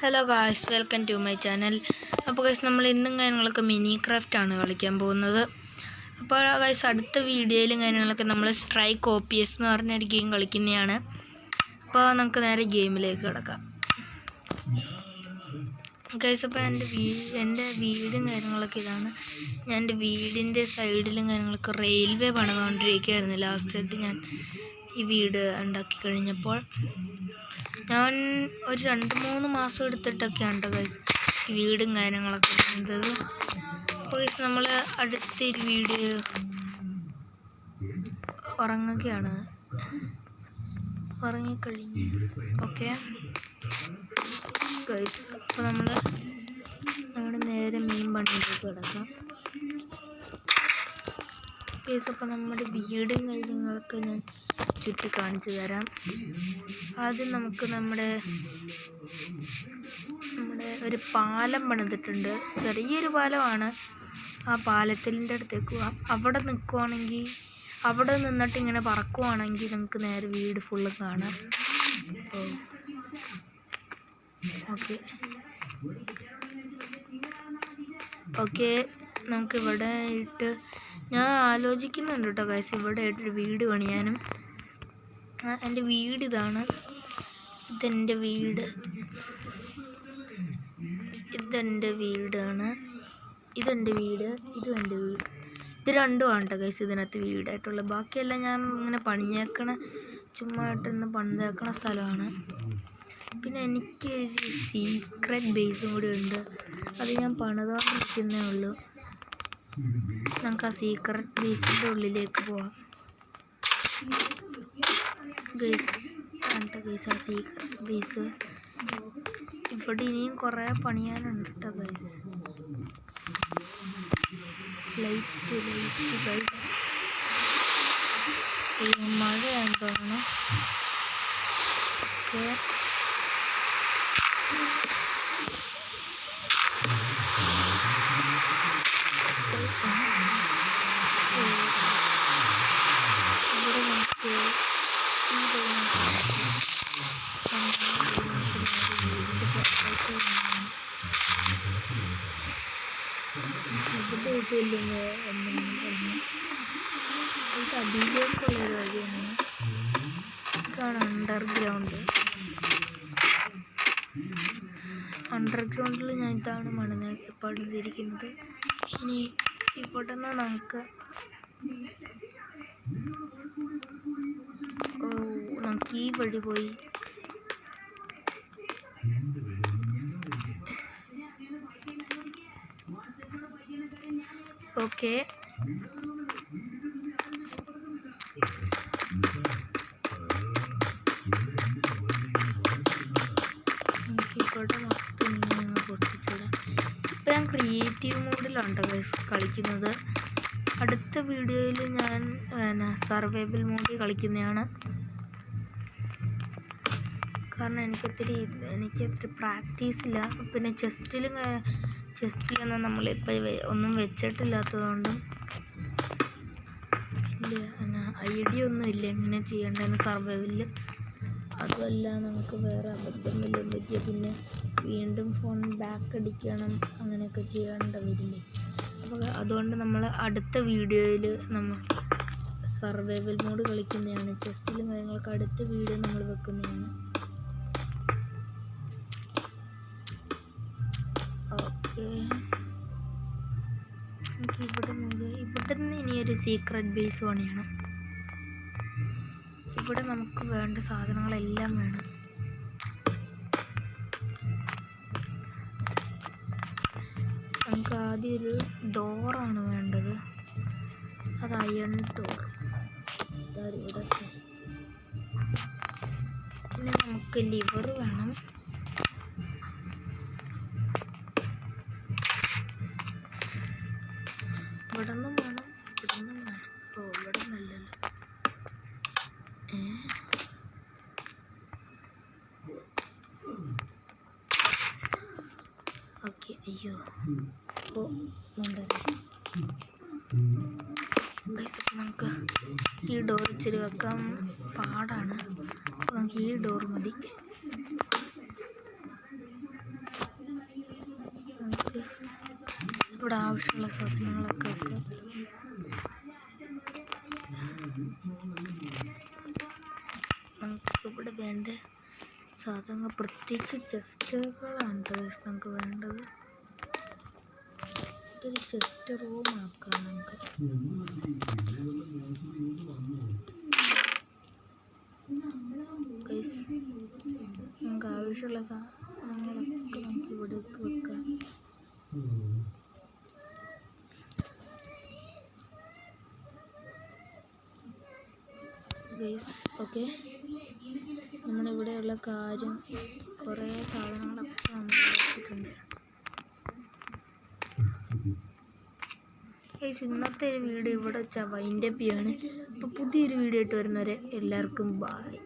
Hello guys, welcome to my channel. അപ്പോൾ guys, നമ്മൾ ഇന്നും കാര്യങ്ങളൊക്കെ മിനി ക്രാഫ്റ്റാണ് കളിക്കാൻ പോകുന്നത്. അപ്പോൾ ഗൈസ്, അടുത്ത വീഡിയോയിലും കാര്യങ്ങളൊക്കെ നമ്മൾ സ്ട്രൈക്ക് OPS എന്ന് പറഞ്ഞൊരു ഗെയിം കളിക്കുന്നതാണ്. അപ്പോൾ നമുക്ക് നേരെ ഗെയിമിലേക്ക് കിടക്കാം ഗൈസ്. അപ്പോൾ എൻ്റെ വീടും കാര്യങ്ങളൊക്കെ ഇതാണ്. ഞാൻ എൻ്റെ വീടിൻ്റെ സൈഡിലും കാര്യങ്ങളൊക്കെ റെയിൽവേ പണിതുകൊണ്ടിരിക്കുകയായിരുന്നു. ലാസ്റ്റായിട്ട് ഞാൻ ഈ വീട് ഉണ്ടാക്കി കഴിഞ്ഞപ്പോൾ ഞാൻ ഒരു 2-3 മാസം എടുത്തിട്ടൊക്കെയാണ് ഗൈസ് ഈ വീടും കാര്യങ്ങളൊക്കെ ചെയ്തത്. അപ്പോൾ ഗൈസ്, നമ്മൾ അടുത്തൊരു വീഡിയോ ഉറങ്ങിക്കഴിഞ്ഞു. ഓക്കെ ഗൈസ്, അപ്പോൾ നമ്മുടെ നേരെ മീൻ പണിയിലേക്ക് കിടക്കാം ഗൈസ്. അപ്പോൾ നമ്മുടെ വീടും കാര്യങ്ങളൊക്കെ ഞാൻ ചുറ്റി കാണിച്ചു തരാം. ആദ്യം നമുക്ക് നമ്മുടെ ഒരു പാലം പണിതിട്ടുണ്ട്. ചെറിയൊരു പാലമാണ്. ആ പാലത്തിൻ്റെ അടുത്തേക്ക് പോവാം. അവിടെ നിൽക്കുവാണെങ്കിൽ, അവിടെ നിന്നിട്ട് ഇങ്ങനെ പറക്കുവാണെങ്കിൽ നമുക്ക് നേരെ വീട് ഫുള്ള് കാണാം. ഓക്കെ നമുക്കിവിടെ ഇട്ട് ഞാൻ ആലോചിക്കുന്നുണ്ട് കേട്ടോ ഗൈസ്, ഇവിടെ ആയിട്ടൊരു വീട് പണിയാനും. എൻ്റെ വീട് ഇതാണ്. ഇതെൻ്റെ വീടാണ്. ഇതും എൻ്റെ വീട്. ഇത് രണ്ടുമാണ് കേട്ടോ ഗൈസ് ഇതിനകത്ത് വീടായിട്ടുള്ളത്. ബാക്കിയെല്ലാം ഞാൻ ഇങ്ങനെ ചുമ്മായിട്ടൊന്ന് പണിതേക്കണ സ്ഥലമാണ്. പിന്നെ എനിക്കൊരു സീക്രട്ട് ബേസും കൂടി ഉണ്ട്. അത് ഞാൻ പണിതോണ്ടിരിക്കുന്നേ ഉള്ളൂ. നമുക്ക് ആ സീക്രട്ട് ബേസിൻ്റെ ഉള്ളിലേക്ക് പോവാം ഗൈസ്. ആ സീക്രട്ട് ബേസ് ഇവിടെ ഇനിയും കുറേ പണിയാനുണ്ട് കേട്ടോ ഗൈസ്. Light guys. മഴയാണെന്ന് തോന്നുന്നു. ഓക്കെ അടിയിലേക്കുള്ളൊരു വഴിയാണ്. ഇതാണ് അണ്ടർഗ്രൗണ്ടിൽ ഞാൻ ഇതാണ് പണിതിരിക്കുന്നത്. ഇനി ഇവിടെ നിന്ന് നമുക്ക് ഈ വഴി പോയി ഓക്കെ ഇവിടെ മൊത്തം ഇങ്ങനെ പൊട്ടിച്ചിടാം. ഇപ്പം ഞാൻ ക്രിയേറ്റീവ് മോഡിലാണ് കളിക്കുന്നത്. അടുത്ത വീഡിയോയിൽ ഞാൻ സർവൈവൽ മോഡിൽ കളിക്കുന്നതാണ്. കാരണം എനിക്കത്ര പ്രാക്ടീസ് ഇല്ല. പിന്നെ ചെസ്റ്റിലൊന്നും നമ്മളിപ്പോൾ ഒന്നും വെച്ചിട്ടില്ലാത്തതുകൊണ്ടും ഐഡിയ ഒന്നും ഇല്ല എങ്ങനെ ചെയ്യേണ്ടതെന്ന് സർവൈവലിൽ. അതുമല്ല, നമുക്ക് വേറെ അബദ്ധമെല്ലാം പറ്റിയാൽ പിന്നെ വീണ്ടും ഫോൺ ബാക്ക് അടിക്കണം, അങ്ങനെയൊക്കെ ചെയ്യേണ്ട വരില്ലേ. അപ്പോൾ അതുകൊണ്ട് നമ്മൾ അടുത്ത വീഡിയോയിൽ നമ്മൾ സർവൈവൽ മോഡ് കളിക്കുന്നതാണ്. ചെസ്റ്റിലും കാര്യങ്ങളൊക്കെ അടുത്ത വീഡിയോ നമ്മൾ വെക്കുന്നതാണ്. ഓക്കെ, നമുക്ക് ഇവിടെ നിന്ന് ഇനിയൊരു സീക്രട്ട് ബേസ് പണിയണം. ഇവിടെ നമുക്ക് വേണ്ട സാധനങ്ങളെല്ലാം വേണം. നമുക്ക് ആദ്യം ഒരു ഡോറാണ് വേണ്ടത്. അത് അയൺ ഡോർ. ഇവിടെ പിന്നെ നമുക്ക് ലിവർ വേണം. ഇവിടെ നിന്നും വേണം. ഓ, ഇവിടെ നല്ലല്ലോ. ഓക്കെ, അയ്യോ. നമുക്ക് ഈ ഡോർ ഇച്ചിരി വെക്കാൻ പാടാണ്. നമുക്ക് ഈ ഡോർ മതി. ഇവിടെ ആവശ്യമുള്ള സാധനങ്ങളൊക്കെ വെക്കാം. നമുക്കിവിടെ വേണ്ട സാധനങ്ങൾ പ്രത്യേകിച്ച് ചെസ്റ്റുകളാണ് നമുക്ക് വേണ്ടത്. ഇതൊരു ചെസ്റ്റ് റൂം ആക്കാം നമുക്ക്. നമുക്ക് ആവശ്യമുള്ള സാധനങ്ങളൊക്കെ നമുക്ക് ഇവിടേക്ക് വെക്കാം. ഓക്കെ, നമ്മളിവിടെയുള്ള കാര്യം കുറേ സാധനങ്ങളൊക്കെ നമ്മൾ വെച്ചിട്ടുണ്ട്. ഇന്നത്തെ ഒരു വീഡിയോ ഇവിടെ വെച്ചാൽ വൈൻഡപ്പ് ചെയ്യാണ്. അപ്പോൾ പുതിയൊരു വീഡിയോ ആയിട്ട് വരുന്നവരെ എല്ലാവർക്കും ബൈ.